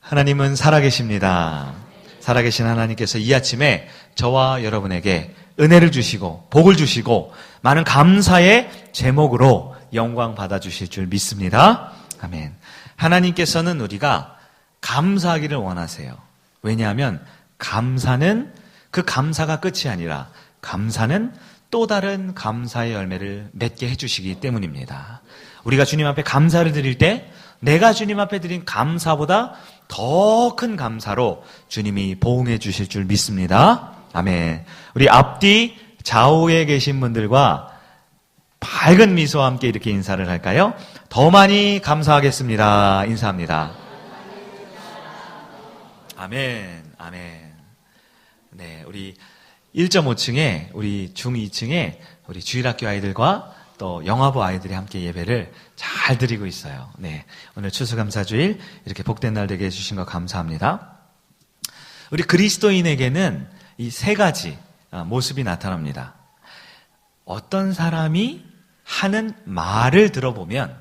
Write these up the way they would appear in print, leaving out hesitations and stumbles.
하나님은 살아계십니다. 살아계신 하나님께서 이 아침에 저와 여러분에게 은혜를 주시고 복을 주시고 많은 감사의 제목으로 영광 받아주실 줄 믿습니다. 아멘. 하나님께서는 우리가 감사하기를 원하세요. 왜냐하면 감사는 그 감사가 끝이 아니라 감사는 또 다른 감사의 열매를 맺게 해주시기 때문입니다. 우리가 주님 앞에 감사를 드릴 때 내가 주님 앞에 드린 감사보다 더 큰 감사로 주님이 보응해 주실 줄 믿습니다. 아멘. 우리 앞뒤 좌우에 계신 분들과 밝은 미소와 함께 이렇게 인사를 할까요? 더 많이 감사하겠습니다. 인사합니다. 아멘. 아멘. 네, 우리 1.5층에 우리 중2층에 우리 주일학교 아이들과 또 영화부 아이들이 함께 예배를 잘 드리고 있어요. 네, 오늘 추수감사주일 이렇게 복된 날 되게 해주신 거 감사합니다. 우리 그리스도인에게는 이 세 가지 모습이 나타납니다. 어떤 사람이 하는 말을 들어보면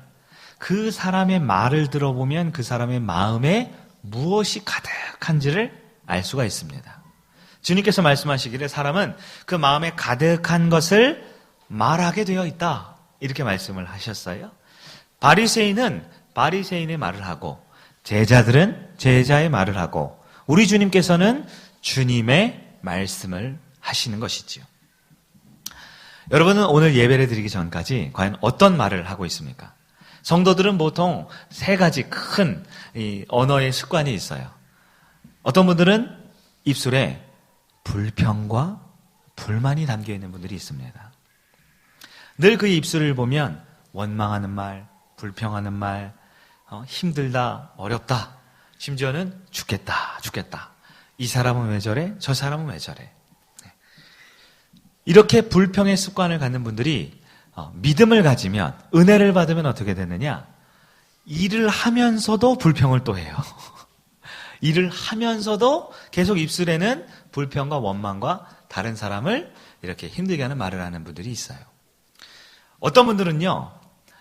그 사람의 말을 들어보면 그 사람의 마음에 무엇이 가득한지를 알 수가 있습니다. 주님께서 말씀하시기를 사람은 그 마음에 가득한 것을 말하게 되어 있다. 이렇게 말씀을 하셨어요. 바리새인은 바리새인의 말을 하고 제자들은 제자의 말을 하고 우리 주님께서는 주님의 말씀을 하시는 것이지요. 여러분은 오늘 예배를 드리기 전까지 과연 어떤 말을 하고 있습니까? 성도들은 보통 세 가지 큰 언어의 습관이 있어요. 어떤 분들은 입술에 불평과 불만이 담겨있는 분들이 있습니다. 늘 그 입술을 보면 원망하는 말, 불평하는 말, 힘들다, 어렵다, 심지어는 죽겠다. 이 사람은 왜 저래? 저 사람은 왜 저래? 이렇게 불평의 습관을 갖는 분들이 믿음을 가지면, 은혜를 받으면 어떻게 되느냐? 일을 하면서도 불평을 또 해요. 일을 하면서도 계속 입술에는 불평과 원망과 다른 사람을 이렇게 힘들게 하는 말을 하는 분들이 있어요. 어떤 분들은요,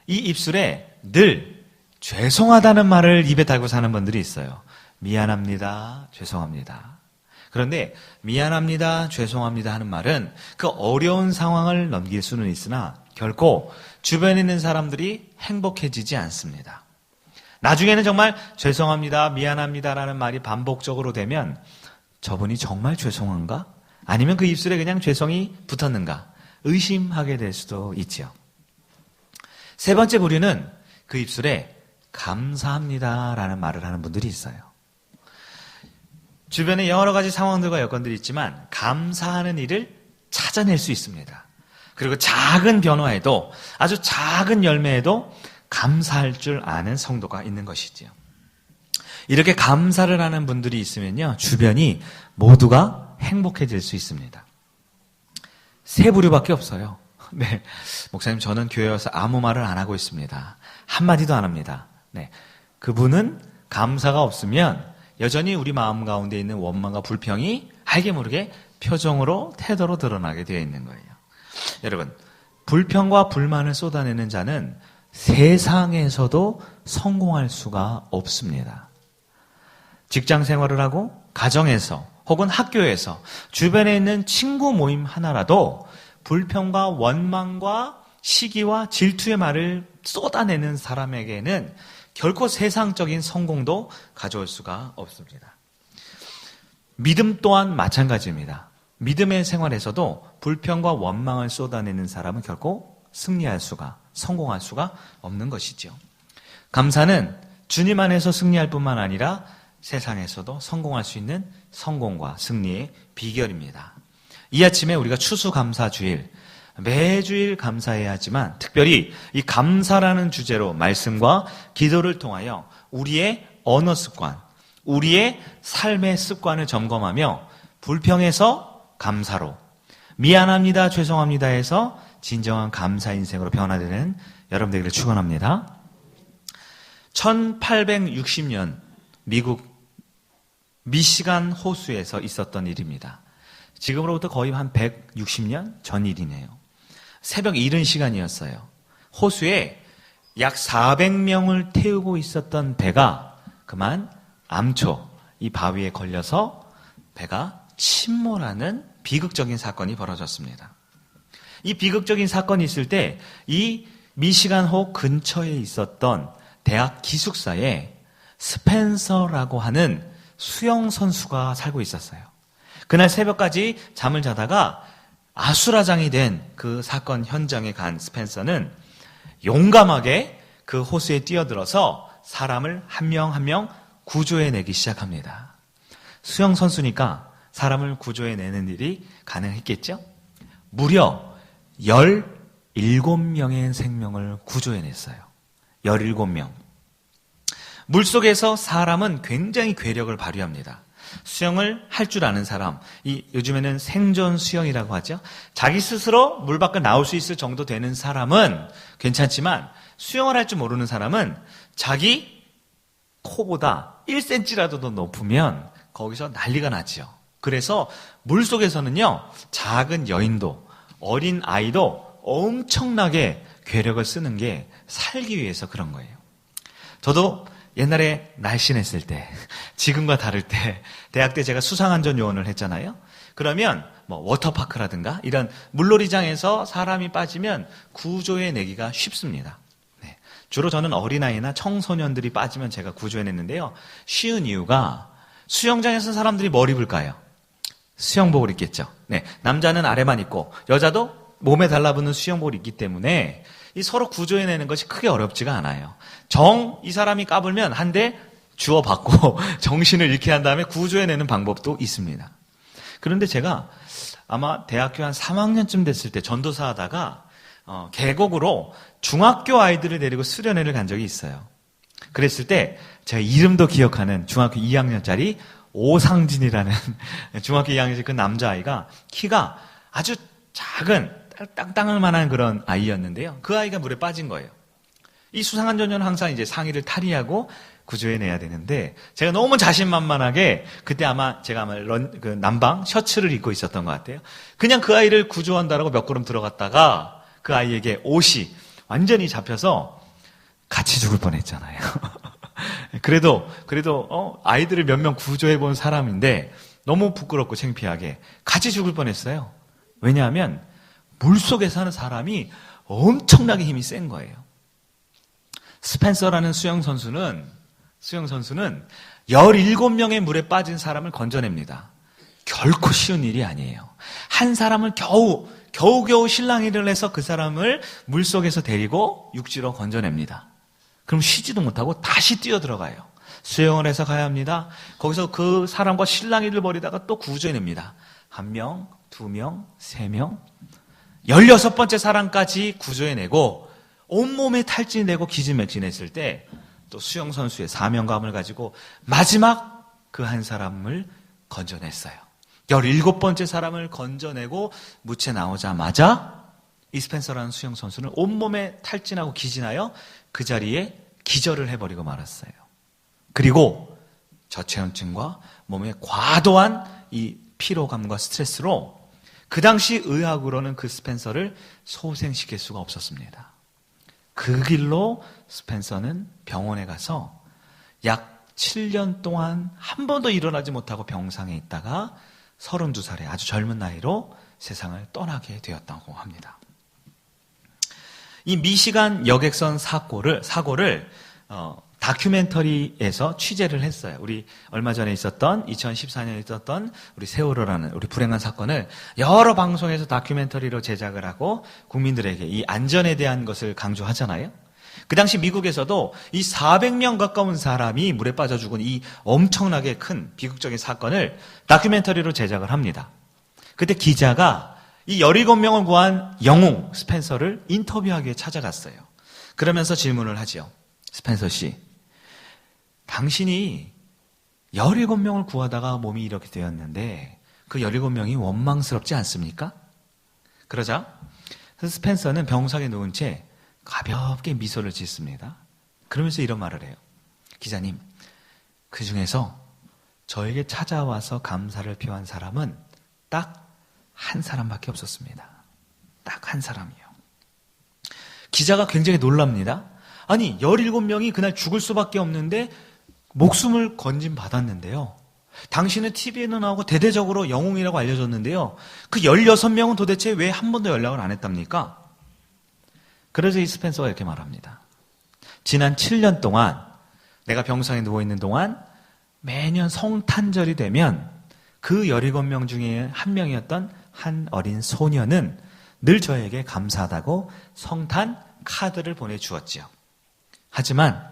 이 입술에 늘 죄송하다는 말을 입에 달고 사는 분들이 있어요. 미안합니다, 죄송합니다. 그런데 미안합니다, 죄송합니다 하는 말은 그 어려운 상황을 넘길 수는 있으나 결코 주변에 있는 사람들이 행복해지지 않습니다. 나중에는 정말 죄송합니다, 미안합니다라는 말이 반복적으로 되면 저분이 정말 죄송한가? 아니면 그 입술에 그냥 죄송이 붙었는가? 의심하게 될 수도 있죠. 세 번째 부류는 그 입술에 감사합니다라는 말을 하는 분들이 있어요. 주변에 여러 가지 상황들과 여건들이 있지만 감사하는 일을 찾아낼 수 있습니다. 그리고 작은 변화에도 아주 작은 열매에도 감사할 줄 아는 성도가 있는 것이지요. 이렇게 감사를 하는 분들이 있으면요, 주변이 모두가 행복해질 수 있습니다. 세 부류밖에 없어요. 네, 목사님 저는 교회 와서 아무 말을 안 하고 있습니다. 한마디도 안 합니다. 네, 그분은 감사가 없으면 여전히 우리 마음 가운데 있는 원망과 불평이 알게 모르게 표정으로 태도로 드러나게 되어 있는 거예요. 여러분, 불평과 불만을 쏟아내는 자는 세상에서도 성공할 수가 없습니다. 직장 생활을 하고 가정에서 혹은 학교에서 주변에 있는 친구 모임 하나라도 불평과 원망과 시기와 질투의 말을 쏟아내는 사람에게는 결코 세상적인 성공도 가져올 수가 없습니다. 믿음 또한 마찬가지입니다. 믿음의 생활에서도 불평과 원망을 쏟아내는 사람은 결코 승리할 수가, 성공할 수가 없는 것이죠. 감사는 주님 안에서 승리할 뿐만 아니라 세상에서도 성공할 수 있는 성공과 승리의 비결입니다. 이 아침에 우리가 추수감사주일, 매주일 감사해야 하지만 특별히 이 감사라는 주제로 말씀과 기도를 통하여 우리의 언어 습관, 우리의 삶의 습관을 점검하며 불평에서 감사로, 미안합니다, 죄송합니다 해서 진정한 감사 인생으로 변화되는 여러분 되기를 축원합니다. 1860년 미국 미시간 호수에서 있었던 일입니다. 지금으로부터 거의 한 160년 전 일이네요. 새벽 이른 시간이었어요. 호수에 약 400명을 태우고 있었던 배가 그만 암초, 이 바위에 걸려서 배가 침몰하는 비극적인 사건이 벌어졌습니다. 이 비극적인 사건이 있을 때 이 미시간호 근처에 있었던 대학 기숙사에 스펜서라고 하는 수영 선수가 살고 있었어요. 그날 새벽까지 잠을 자다가 아수라장이 된 그 사건 현장에 간 스펜서는 용감하게 그 호수에 뛰어들어서 사람을 한 명 한 명 구조해내기 시작합니다. 수영 선수니까 사람을 구조해내는 일이 가능했겠죠? 무려 17명의 생명을 구조해냈어요. 17명. 물속에서 사람은 굉장히 괴력을 발휘합니다. 수영을 할 줄 아는 사람, 요즘에는 생존 수영이라고 하죠. 자기 스스로 물 밖에 나올 수 있을 정도 되는 사람은 괜찮지만 수영을 할 줄 모르는 사람은 자기 코보다 1cm라도 더 높으면 거기서 난리가 나죠. 그래서 물속에서는요, 작은 여인도, 어린 아이도 엄청나게 괴력을 쓰는 게 살기 위해서 그런 거예요. 저도 옛날에 날씬했을 때, 지금과 다를 때, 대학 때 제가 수상안전 요원을 했잖아요. 그러면 워터파크라든가 이런 물놀이장에서 사람이 빠지면 구조해내기가 쉽습니다. 네. 주로 저는 어린아이나 청소년들이 빠지면 제가 구조해냈는데요. 쉬운 이유가 수영장에서 사람들이 뭘 입을까요? 수영복을 입겠죠. 네. 남자는 아래만 입고 여자도 몸에 달라붙는 수영복을 입기 때문에 이 서로 구조해내는 것이 크게 어렵지가 않아요. 이 사람이 까불면 한 대 주워받고 정신을 잃게 한 다음에 구조해내는 방법도 있습니다. 그런데 제가 아마 대학교 한 3학년쯤 됐을 때 전도사 하다가 계곡으로 중학교 아이들을 데리고 수련회를 간 적이 있어요. 그랬을 때 제가 이름도 기억하는 중학교 2학년짜리 오상진이라는 중학교 2학년짜리 그 남자아이가 키가 아주 작은 땅땅할 만한 그런 아이였는데요. 그 아이가 물에 빠진 거예요. 이 수상안전요원은 항상 이제 상의를 탈의하고 구조해내야 되는데 제가 너무 자신만만하게 그때 제가 그 남방 셔츠를 입고 있었던 것 같아요. 그냥 그 아이를 구조한다라고 몇 걸음 들어갔다가 그 아이에게 옷이 완전히 잡혀서 같이 죽을 뻔했잖아요. 그래도 아이들을 몇 명 구조해본 사람인데 너무 부끄럽고 창피하게 같이 죽을 뻔했어요. 왜냐하면 물속에 사는 사람이 엄청나게 힘이 센 거예요. 스펜서라는 수영 선수는 17명의 물에 빠진 사람을 건져냅니다. 결코 쉬운 일이 아니에요. 한 사람을 겨우 실랑이를 해서 그 사람을 물속에서 데리고 육지로 건져냅니다. 그럼 쉬지도 못하고 다시 뛰어들어가요. 수영을 해서 가야 합니다. 거기서 그 사람과 실랑이를 벌이다가 또 구조해냅니다. 1명, 2명, 3명, 16번째 사람까지 구조해내고 온몸에 탈진이 되고 기진맥진했을 때 또 수영선수의 사명감을 가지고 마지막 그 한 사람을 건져냈어요. 17번째 사람을 건져내고 무채 나오자마자 이 스펜서라는 수영선수는 온몸에 탈진하고 기진하여 그 자리에 기절을 해버리고 말았어요. 그리고 저체온증과 몸에 과도한 이 피로감과 스트레스로 그 당시 의학으로는 그 스펜서를 소생시킬 수가 없었습니다. 그 길로 스펜서는 병원에 가서 약 7년 동안 한 번도 일어나지 못하고 병상에 있다가 32살의 아주 젊은 나이로 세상을 떠나게 되었다고 합니다. 이 미시간 여객선 사고를 다큐멘터리에서 취재를 했어요. 우리 얼마 전에 있었던 2014년에 있었던 우리 세월호라는 우리 불행한 사건을 여러 방송에서 다큐멘터리로 제작을 하고 국민들에게 이 안전에 대한 것을 강조하잖아요. 그 당시 미국에서도 이 400명 가까운 사람이 물에 빠져 죽은 이 엄청나게 큰 비극적인 사건을 다큐멘터리로 제작을 합니다. 그때 기자가 이 17명을 구한 영웅 스펜서를 인터뷰하기 위해 찾아갔어요. 그러면서 질문을 하죠. 스펜서 씨, 당신이 17명을 구하다가 몸이 이렇게 되었는데 그 17명이 원망스럽지 않습니까? 그러자 스펜서는 병상에 누운 채 가볍게 미소를 짓습니다. 그러면서 이런 말을 해요. 기자님, 그 중에서 저에게 찾아와서 감사를 표한 사람은 딱 한 사람밖에 없었습니다. 딱 한 사람이요. 기자가 굉장히 놀랍니다. 아니 17명이 그날 죽을 수밖에 없는데 목숨을 건진 받았는데요. 당신은 TV에도 나오고 대대적으로 영웅이라고 알려졌는데요. 그 16명은 도대체 왜 한 번도 연락을 안 했답니까? 그래서 이 스펜서가 이렇게 말합니다. 지난 7년 동안 내가 병상에 누워있는 동안 매년 성탄절이 되면 그 17명 중에 한 명이었던 한 어린 소녀는 늘 저에게 감사하다고 성탄 카드를 보내주었지요. 하지만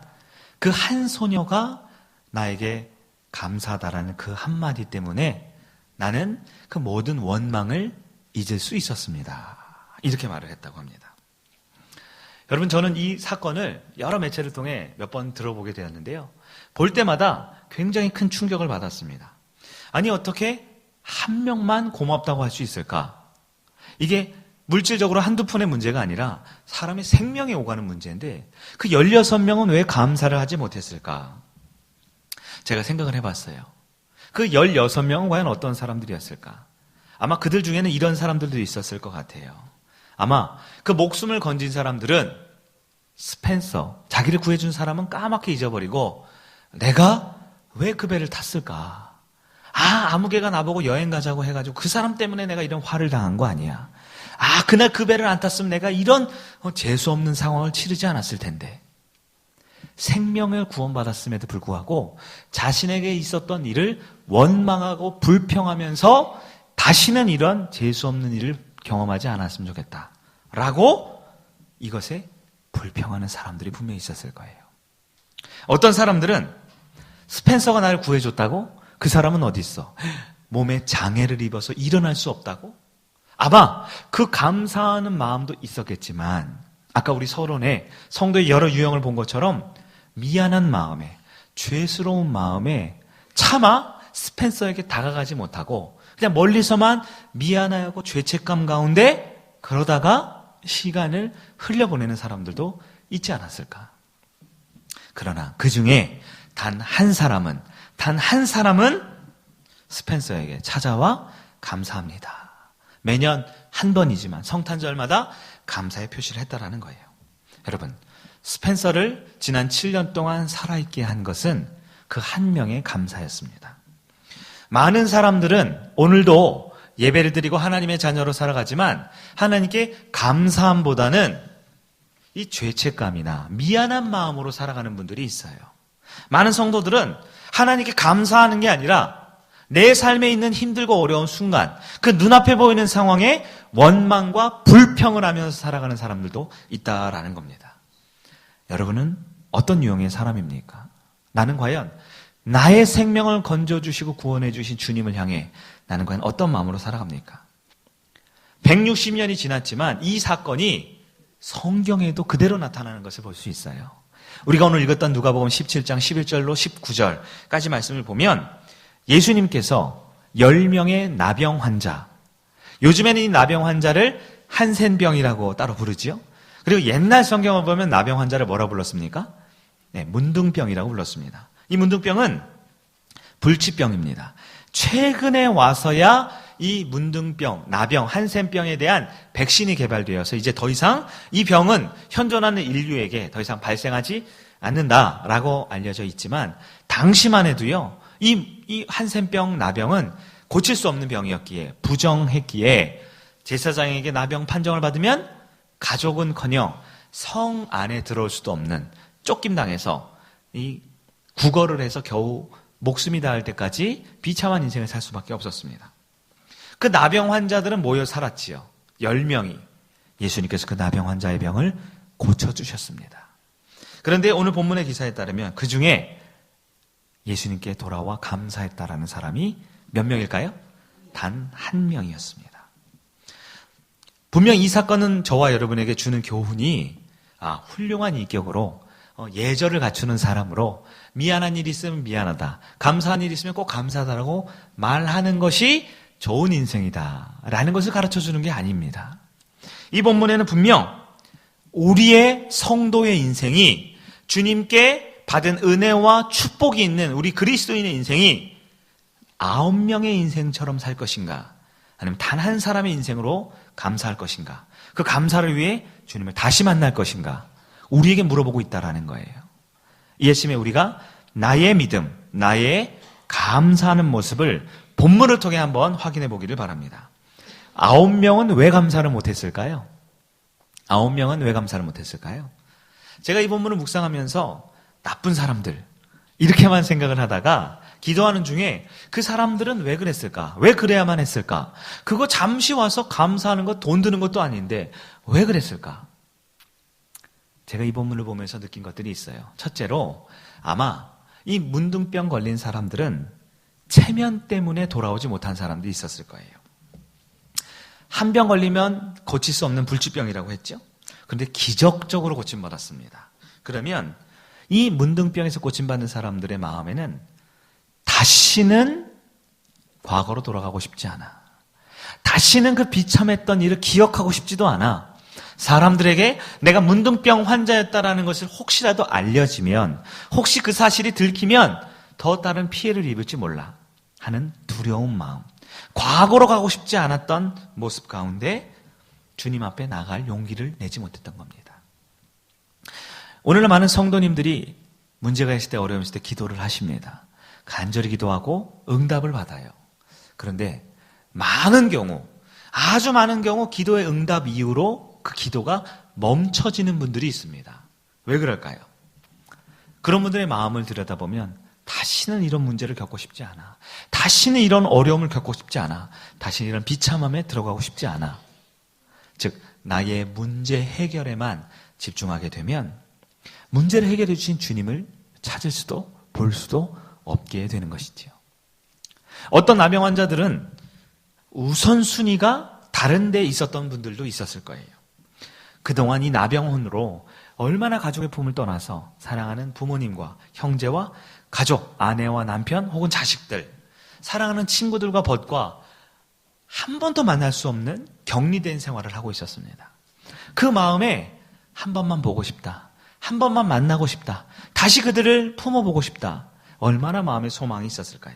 그 한 소녀가 나에게 감사하다라는 그 한마디 때문에 나는 그 모든 원망을 잊을 수 있었습니다. 이렇게 말을 했다고 합니다. 여러분, 저는 이 사건을 여러 매체를 통해 몇 번 들어보게 되었는데요. 볼 때마다 굉장히 큰 충격을 받았습니다. 아니, 어떻게 한 명만 고맙다고 할 수 있을까? 이게 물질적으로 한두 푼의 문제가 아니라 사람의 생명에 오가는 문제인데 그 16명은 왜 감사를 하지 못했을까? 제가 생각을 해봤어요. 그 16명은 과연 어떤 사람들이었을까? 아마 그들 중에는 이런 사람들도 있었을 것 같아요. 아마 그 목숨을 건진 사람들은 스펜서, 자기를 구해준 사람은 까맣게 잊어버리고 내가 왜 그 배를 탔을까? 아무개가 나보고 여행 가자고 해가지고 그 사람 때문에 내가 이런 화를 당한 거 아니야. 그날 그 배를 안 탔으면 내가 이런 재수 없는 상황을 치르지 않았을 텐데. 생명을 구원받았음에도 불구하고 자신에게 있었던 일을 원망하고 불평하면서 다시는 이런 재수 없는 일을 경험하지 않았으면 좋겠다 라고 이것에 불평하는 사람들이 분명히 있었을 거예요. 어떤 사람들은 스펜서가 나를 구해줬다고? 그 사람은 어디 있어? 몸에 장애를 입어서 일어날 수 없다고? 아마 그 감사하는 마음도 있었겠지만 아까 우리 서론에 성도의 여러 유형을 본 것처럼 미안한 마음에, 죄스러운 마음에 차마 스펜서에게 다가가지 못하고 그냥 멀리서만 미안해하고 죄책감 가운데 그러다가 시간을 흘려보내는 사람들도 있지 않았을까? 그러나 그 중에 단 한 사람은 스펜서에게 찾아와 감사합니다. 매년 한 번이지만 성탄절마다 감사의 표시를 했다라는 거예요. 여러분, 스펜서를 지난 7년 동안 살아있게 한 것은 그 한 명의 감사였습니다. 많은 사람들은 오늘도 예배를 드리고 하나님의 자녀로 살아가지만 하나님께 감사함보다는 이 죄책감이나 미안한 마음으로 살아가는 분들이 있어요. 많은 성도들은 하나님께 감사하는 게 아니라 내 삶에 있는 힘들고 어려운 순간, 그 눈앞에 보이는 상황에 원망과 불평을 하면서 살아가는 사람들도 있다라는 겁니다. 여러분은 어떤 유형의 사람입니까? 나는 과연 나의 생명을 건져주시고 구원해주신 주님을 향해 나는 과연 어떤 마음으로 살아갑니까? 160년이 지났지만 이 사건이 성경에도 그대로 나타나는 것을 볼 수 있어요. 우리가 오늘 읽었던 누가복음 17장 11절로 19절까지 말씀을 보면 예수님께서 10명의 나병 환자, 요즘에는 이 나병 환자를 한센병이라고 따로 부르지요. 그리고 옛날 성경을 보면 나병 환자를 뭐라 불렀습니까? 네, 문둥병이라고 불렀습니다. 이 문둥병은 불치병입니다. 최근에 와서야 이 문둥병, 나병, 한센병에 대한 백신이 개발되어서 이제 더 이상 이 병은 현존하는 인류에게 더 이상 발생하지 않는다라고 알려져 있지만 당시만 해도요. 이 한센병, 나병은 고칠 수 없는 병이었기에 부정했기에 제사장에게 나병 판정을 받으면 가족은커녕 성 안에 들어올 수도 없는 쫓김당해서 이 구걸을 해서 겨우 목숨이 닿을 때까지 비참한 인생을 살 수밖에 없었습니다. 그 나병 환자들은 모여 살았지요. 10명이. 예수님께서 그 나병 환자의 병을 고쳐주셨습니다. 그런데 오늘 본문의 기사에 따르면 그 중에 예수님께 돌아와 감사했다라는 사람이 몇 명일까요? 단 한 명이었습니다. 분명 이 사건은 저와 여러분에게 주는 교훈이 훌륭한 인격으로 예절을 갖추는 사람으로 미안한 일이 있으면 미안하다, 감사한 일이 있으면 꼭 감사하다라고 말하는 것이 좋은 인생이다라는 것을 가르쳐주는 게 아닙니다. 이 본문에는 분명 우리의 성도의 인생이 주님께 받은 은혜와 축복이 있는 우리 그리스도인의 인생이 9명의 인생처럼 살 것인가, 아니면 단 한 사람의 인생으로 감사할 것인가, 그 감사를 위해 주님을 다시 만날 것인가, 우리에게 물어보고 있다라는 거예요. 이 아침에 우리가 나의 믿음, 나의 감사하는 모습을 본문을 통해 한번 확인해 보기를 바랍니다. 9명은 왜 감사를 못했을까요? 9명은 왜 감사를 못했을까요? 제가 이 본문을 묵상하면서 나쁜 사람들 이렇게만 생각을 하다가 기도하는 중에 그 사람들은 왜 그랬을까? 왜 그래야만 했을까? 그거 잠시 와서 감사하는 거 돈 드는 것도 아닌데 왜 그랬을까? 제가 이 본문을 보면서 느낀 것들이 있어요. 첫째로 아마 이 문둥병 걸린 사람들은 체면 때문에 돌아오지 못한 사람들이 있었을 거예요. 한 병 걸리면 고칠 수 없는 불치병이라고 했죠. 그런데 기적적으로 고침받았습니다. 그러면 이 문둥병에서 고침받는 사람들의 마음에는 다시는 과거로 돌아가고 싶지 않아. 다시는 그 비참했던 일을 기억하고 싶지도 않아. 사람들에게 내가 문둥병 환자였다라는 것을 혹시라도 알려지면, 혹시 그 사실이 들키면 더 다른 피해를 입을지 몰라 하는 두려운 마음, 과거로 가고 싶지 않았던 모습 가운데 주님 앞에 나갈 용기를 내지 못했던 겁니다. 오늘날 많은 성도님들이 문제가 있을 때, 어려움이 있을 때 기도를 하십니다. 간절히 기도하고 응답을 받아요. 그런데 많은 경우, 아주 많은 경우 기도의 응답 이후로 그 기도가 멈춰지는 분들이 있습니다. 왜 그럴까요? 그런 분들의 마음을 들여다보면 다시는 이런 문제를 겪고 싶지 않아. 다시는 이런 어려움을 겪고 싶지 않아. 다시는 이런 비참함에 들어가고 싶지 않아. 즉 나의 문제 해결에만 집중하게 되면 문제를 해결해 주신 주님을 찾을 수도 볼 수도 없게 되는 것이지요. 어떤 나병 환자들은 우선순위가 다른 데 있었던 분들도 있었을 거예요. 그동안 이 나병원으로 얼마나 가족의 품을 떠나서 사랑하는 부모님과 형제와 가족, 아내와 남편 혹은 자식들, 사랑하는 친구들과 벗과 한 번도 만날 수 없는 격리된 생활을 하고 있었습니다. 그 마음에 한 번만 보고 싶다. 한 번만 만나고 싶다. 다시 그들을 품어보고 싶다. 얼마나 마음에 소망이 있었을까요?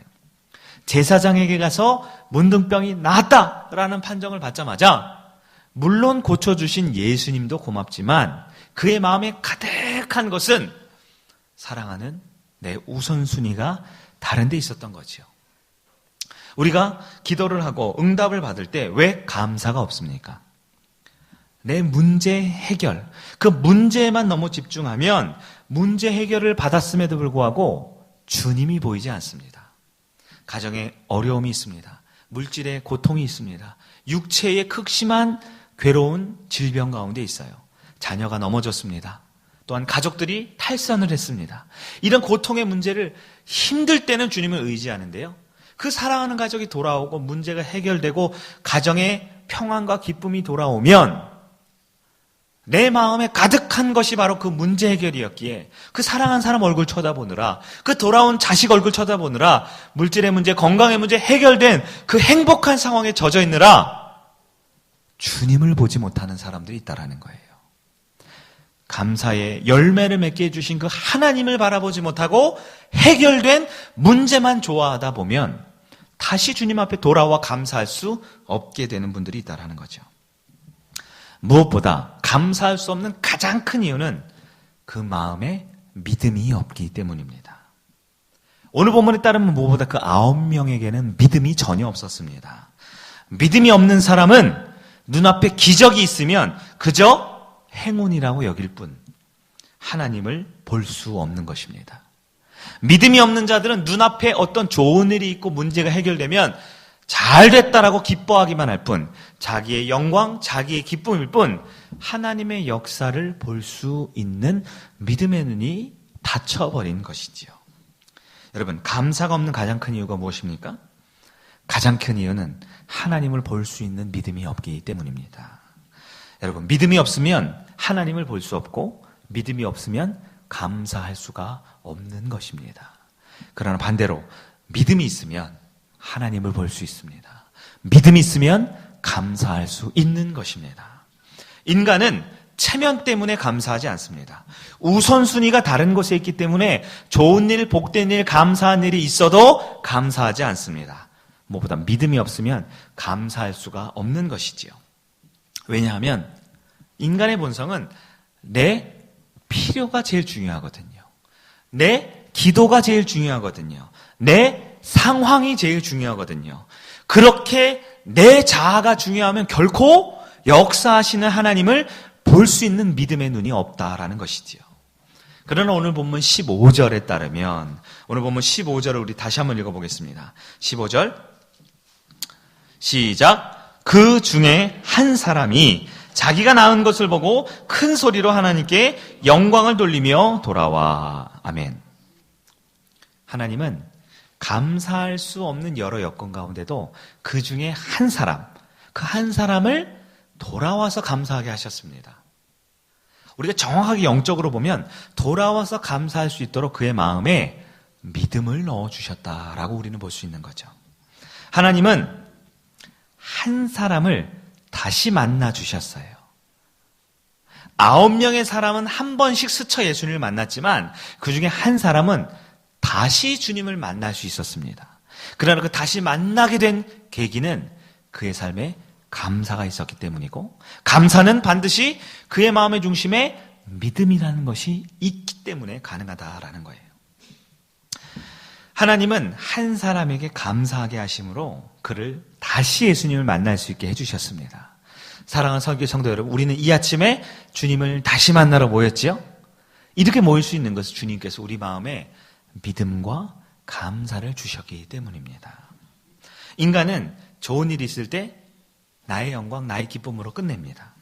제사장에게 가서 문둥병이 나았다라는 판정을 받자마자 물론 고쳐주신 예수님도 고맙지만 그의 마음에 가득한 것은 사랑하는 내 우선순위가 다른 데 있었던 거죠. 우리가 기도를 하고 응답을 받을 때 왜 감사가 없습니까? 내 문제 해결, 그 문제에만 너무 집중하면 문제 해결을 받았음에도 불구하고 주님이 보이지 않습니다. 가정에 어려움이 있습니다. 물질의 고통이 있습니다. 육체의 극심한 괴로운 질병 가운데 있어요. 자녀가 넘어졌습니다. 또한 가족들이 탈선을 했습니다. 이런 고통의 문제를 힘들 때는 주님을 의지하는데요. 그 사랑하는 가족이 돌아오고 문제가 해결되고 가정에 평안과 기쁨이 돌아오면 내 마음에 가득한 것이 바로 그 문제 해결이었기에 그 사랑한 사람 얼굴 쳐다보느라, 그 돌아온 자식 얼굴 쳐다보느라, 물질의 문제, 건강의 문제 해결된 그 행복한 상황에 젖어 있느라 주님을 보지 못하는 사람들이 있다라는 거예요. 감사의 열매를 맺게 해주신 그 하나님을 바라보지 못하고 해결된 문제만 좋아하다 보면 다시 주님 앞에 돌아와 감사할 수 없게 되는 분들이 있다라는 거죠. 무엇보다 감사할 수 없는 가장 큰 이유는 그 마음에 믿음이 없기 때문입니다. 오늘 본문에 따르면 무엇보다 그 9명에게는 믿음이 전혀 없었습니다. 믿음이 없는 사람은 눈앞에 기적이 있으면 그저 행운이라고 여길 뿐 하나님을 볼 수 없는 것입니다. 믿음이 없는 자들은 눈앞에 어떤 좋은 일이 있고 문제가 해결되면 잘 됐다라고 기뻐하기만 할 뿐, 자기의 영광, 자기의 기쁨일 뿐 하나님의 역사를 볼 수 있는 믿음의 눈이 닫혀버린 것이지요. 여러분, 감사가 없는 가장 큰 이유가 무엇입니까? 가장 큰 이유는 하나님을 볼 수 있는 믿음이 없기 때문입니다. 여러분, 믿음이 없으면 하나님을 볼 수 없고 믿음이 없으면 감사할 수가 없는 것입니다. 그러나 반대로 믿음이 있으면 하나님을 볼 수 있습니다. 믿음이 있으면 감사할 수 있는 것입니다. 인간은 체면 때문에 감사하지 않습니다. 우선순위가 다른 곳에 있기 때문에 좋은 일, 복된 일, 감사한 일이 있어도 감사하지 않습니다. 무엇보다 믿음이 없으면 감사할 수가 없는 것이지요. 왜냐하면 인간의 본성은 내 필요가 제일 중요하거든요. 내 기도가 제일 중요하거든요. 내 상황이 제일 중요하거든요. 그렇게 내 자아가 중요하면 결코 역사하시는 하나님을 볼 수 있는 믿음의 눈이 없다라는 것이지요. 그러나 오늘 본문 15절에 따르면, 오늘 본문 15절을 우리 다시 한번 읽어보겠습니다. 15절 시작. 그 중에 한 사람이 자기가 낳은 것을 보고 큰 소리로 하나님께 영광을 돌리며 돌아와. 아멘. 하나님은 감사할 수 없는 여러 여건 가운데도 그 중에 한 사람, 그 한 사람을 돌아와서 감사하게 하셨습니다. 우리가 정확하게 영적으로 보면 돌아와서 감사할 수 있도록 그의 마음에 믿음을 넣어주셨다라고 우리는 볼 수 있는 거죠. 하나님은 한 사람을 다시 만나주셨어요. 9명의 사람은 한 번씩 스쳐 예수님을 만났지만 그 중에 한 사람은 다시 주님을 만날 수 있었습니다. 그러나 그 다시 만나게 된 계기는 그의 삶에 감사가 있었기 때문이고, 감사는 반드시 그의 마음의 중심에 믿음이라는 것이 있기 때문에 가능하다라는 거예요. 하나님은 한 사람에게 감사하게 하심으로 그를 다시 예수님을 만날 수 있게 해주셨습니다. 사랑하는 설교 성도 여러분, 우리는 이 아침에 주님을 다시 만나러 모였지요? 이렇게 모일 수 있는 것은 주님께서 우리 마음에 믿음과 감사를 주셨기 때문입니다. 인간은 좋은 일이 있을 때 나의 영광, 나의 기쁨으로 끝냅니다.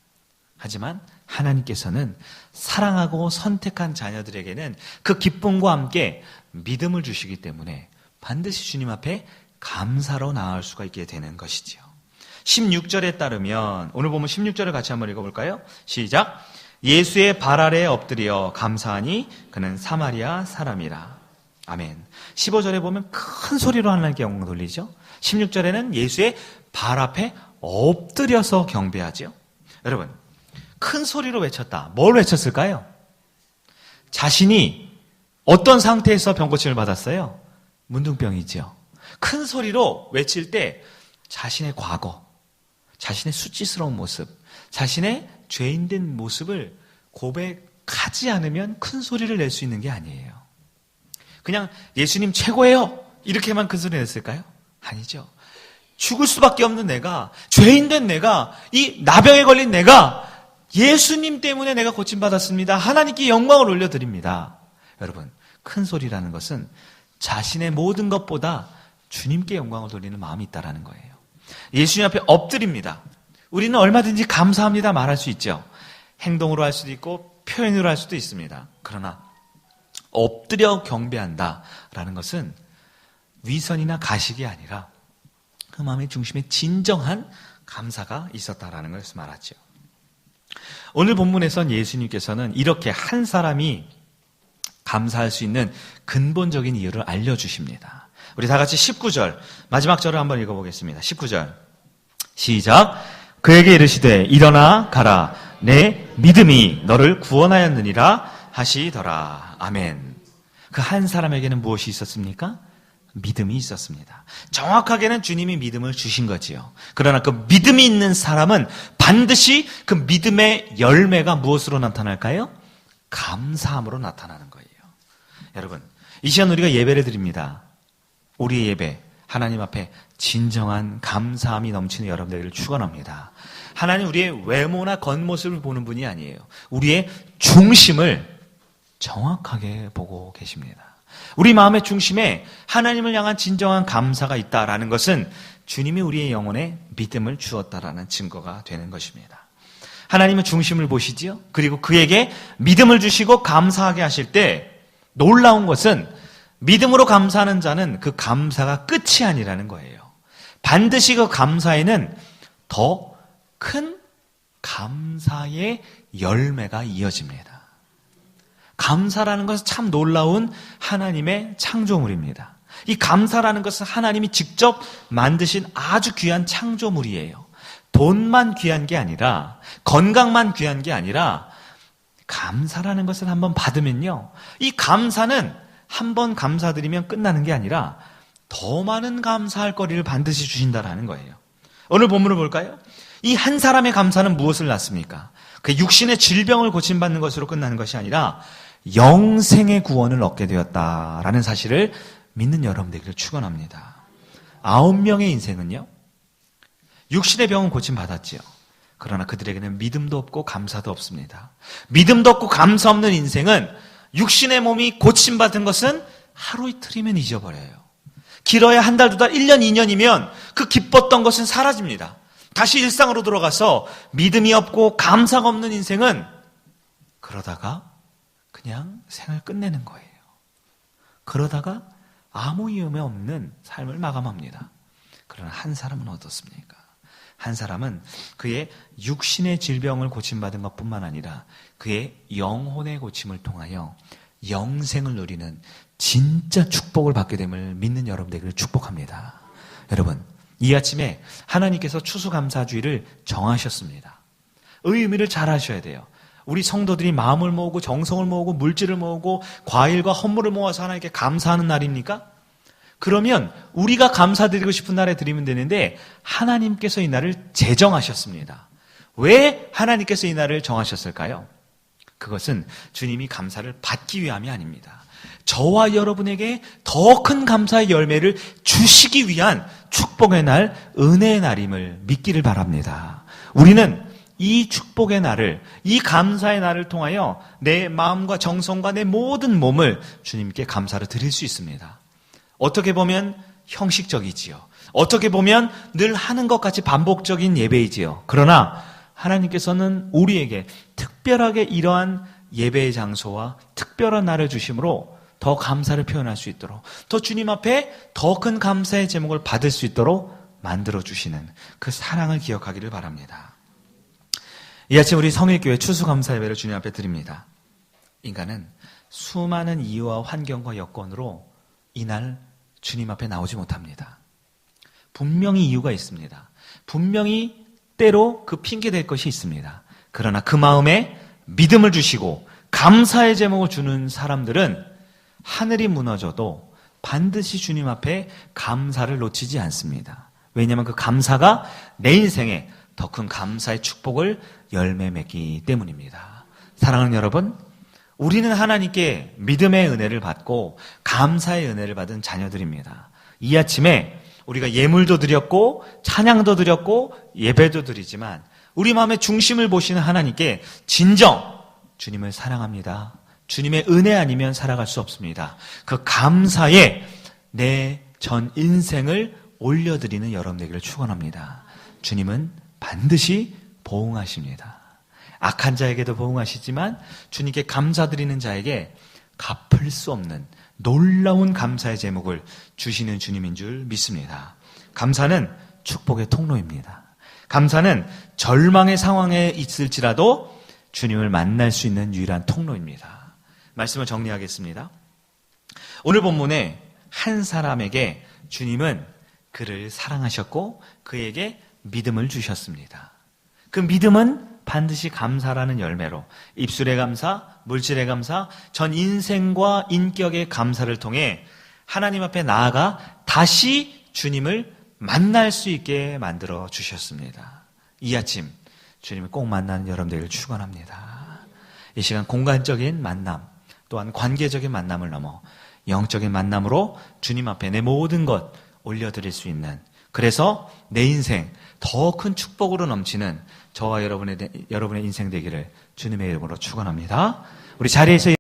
하지만 하나님께서는 사랑하고 선택한 자녀들에게는 그 기쁨과 함께 믿음을 주시기 때문에 반드시 주님 앞에 감사로 나아갈 수가 있게 되는 것이지요. 16절에 따르면, 오늘 보면 16절을 같이 한번 읽어볼까요? 시작. 예수의 발 아래에 엎드려 감사하니 그는 사마리아 사람이라. 아멘. 15절에 보면 큰 소리로 하나님께 영광 돌리죠. 16절에는 예수의 발 앞에 엎드려서 경배하죠. 여러분, 큰 소리로 외쳤다. 뭘 외쳤을까요? 자신이 어떤 상태에서 병고침을 받았어요? 문둥병이죠. 큰 소리로 외칠 때 자신의 과거, 자신의 수치스러운 모습, 자신의 죄인된 모습을 고백하지 않으면 큰 소리를 낼 수 있는 게 아니에요. 그냥 예수님 최고예요, 이렇게만 큰 소리 냈을까요? 아니죠. 죽을 수밖에 없는 내가, 죄인된 내가, 이 나병에 걸린 내가 예수님 때문에 내가 고침받았습니다. 하나님께 영광을 올려드립니다. 여러분, 큰 소리라는 것은 자신의 모든 것보다 주님께 영광을 돌리는 마음이 있다는 거예요. 예수님 앞에 엎드립니다. 우리는 얼마든지 감사합니다 말할 수 있죠. 행동으로 할 수도 있고 표현으로 할 수도 있습니다. 그러나 엎드려 경배한다라는 것은 위선이나 가식이 아니라 그 마음의 중심에 진정한 감사가 있었다라는 것을 말하죠. 오늘 본문에선 예수님께서는 이렇게 한 사람이 감사할 수 있는 근본적인 이유를 알려주십니다. 우리 다 같이 19절 마지막 절을 한번 읽어보겠습니다. 19절 시작. 그에게 이르시되 일어나 가라, 내 믿음이 너를 구원하였느니라 하시더라. 아멘. 그 한 사람에게는 무엇이 있었습니까? 믿음이 있었습니다. 정확하게는 주님이 믿음을 주신 거지요. 그러나 그 믿음이 있는 사람은 반드시 그 믿음의 열매가 무엇으로 나타날까요? 감사함으로 나타나는 거예요. 여러분, 이 시간 우리가 예배를 드립니다. 우리의 예배, 하나님 앞에 진정한 감사함이 넘치는 여러분들을 축원합니다. 하나님 우리의 외모나 겉모습을 보는 분이 아니에요. 우리의 중심을 정확하게 보고 계십니다. 우리 마음의 중심에 하나님을 향한 진정한 감사가 있다라는 것은 주님이 우리의 영혼에 믿음을 주었다라는 증거가 되는 것입니다. 하나님은 중심을 보시지요. 그리고 그에게 믿음을 주시고 감사하게 하실 때 놀라운 것은 믿음으로 감사하는 자는 그 감사가 끝이 아니라는 거예요. 반드시 그 감사에는 더 큰 감사의 열매가 이어집니다. 감사라는 것은 참 놀라운 하나님의 창조물입니다. 이 감사라는 것은 하나님이 직접 만드신 아주 귀한 창조물이에요. 돈만 귀한 게 아니라, 건강만 귀한 게 아니라, 감사라는 것을 한번 받으면요, 이 감사는 한번 감사드리면 끝나는 게 아니라 더 많은 감사할 거리를 반드시 주신다라는 거예요. 오늘 본문을 볼까요? 이 한 사람의 감사는 무엇을 낳습니까? 그 육신의 질병을 고침받는 것으로 끝나는 것이 아니라 영생의 구원을 얻게 되었다라는 사실을 믿는 여러분들에게 축원합니다. 9명의 인생은요, 육신의 병은 고침받았지요. 그러나 그들에게는 믿음도 없고 감사도 없습니다. 믿음도 없고 감사 없는 인생은 육신의 몸이 고침받은 것은 하루 이틀이면 잊어버려요. 길어야 한 달, 두 달, 1년, 2년이면 그 기뻤던 것은 사라집니다. 다시 일상으로 돌아가서 믿음이 없고 감사가 없는 인생은 그러다가 그냥 생을 끝내는 거예요. 그러다가 아무 이유가 없는 삶을 마감합니다. 그러나 한 사람은 어떻습니까? 한 사람은 그의 육신의 질병을 고침받은 것뿐만 아니라 그의 영혼의 고침을 통하여 영생을 누리는 진짜 축복을 받게 됨을 믿는 여러분들에게 축복합니다. 여러분, 이 아침에 하나님께서 추수감사주의를 정하셨습니다. 의미를 잘 아셔야 돼요. 우리 성도들이 마음을 모으고 정성을 모으고 물질을 모으고 과일과 헌물을 모아서 하나님께 감사하는 날입니까? 그러면 우리가 감사드리고 싶은 날에 드리면 되는데 하나님께서 이 날을 제정하셨습니다. 왜 하나님께서 이 날을 정하셨을까요? 그것은 주님이 감사를 받기 위함이 아닙니다. 저와 여러분에게 더 큰 감사의 열매를 주시기 위한 축복의 날, 은혜의 날임을 믿기를 바랍니다. 우리는 이 축복의 날을, 이 감사의 날을 통하여 내 마음과 정성과 내 모든 몸을 주님께 감사를 드릴 수 있습니다. 어떻게 보면 형식적이지요. 어떻게 보면 늘 하는 것 같이 반복적인 예배이지요. 그러나 하나님께서는 우리에게 특별하게 이러한 예배의 장소와 특별한 날을 주심으로 더 감사를 표현할 수 있도록, 더 주님 앞에 더 큰 감사의 제목을 받을 수 있도록 만들어주시는 그 사랑을 기억하기를 바랍니다. 이 아침 우리 성일교회 추수감사 예배를 주님 앞에 드립니다. 인간은 수많은 이유와 환경과 여건으로 이날 주님 앞에 나오지 못합니다. 분명히 이유가 있습니다. 분명히 때로 그 핑계댈 것이 있습니다. 그러나 그 마음에 믿음을 주시고 감사의 제목을 주는 사람들은 하늘이 무너져도 반드시 주님 앞에 감사를 놓치지 않습니다. 왜냐하면 그 감사가 내 인생에 더 큰 감사의 축복을 열매 맺기 때문입니다. 사랑하는 여러분, 우리는 하나님께 믿음의 은혜를 받고 감사의 은혜를 받은 자녀들입니다. 이 아침에 우리가 예물도 드렸고 찬양도 드렸고 예배도 드리지만 우리 마음의 중심을 보시는 하나님께 진정 주님을 사랑합니다. 주님의 은혜 아니면 살아갈 수 없습니다. 그 감사에 내 전 인생을 올려드리는 여러분에게를 축원합니다. 주님은 반드시 보응하십니다. 악한 자에게도 보응하시지만 주님께 감사드리는 자에게 갚을 수 없는 놀라운 감사의 제목을 주시는 주님인 줄 믿습니다. 감사는 축복의 통로입니다. 감사는 절망의 상황에 있을지라도 주님을 만날 수 있는 유일한 통로입니다. 말씀을 정리하겠습니다. 오늘 본문에 한 사람에게 주님은 그를 사랑하셨고 그에게 믿음을 주셨습니다. 그 믿음은 반드시 감사라는 열매로 입술의 감사, 물질의 감사, 전 인생과 인격의 감사를 통해 하나님 앞에 나아가 다시 주님을 만날 수 있게 만들어 주셨습니다. 이 아침 주님을 꼭 만나는 여러분들을 축원합니다. 이 시간 공간적인 만남 또한 관계적인 만남을 넘어 영적인 만남으로 주님 앞에 내 모든 것 올려드릴 수 있는, 그래서 내 인생 더 큰 축복으로 넘치는 저와 여러분의 인생 되기를 주님의 이름으로 축원합니다. 우리 자리에서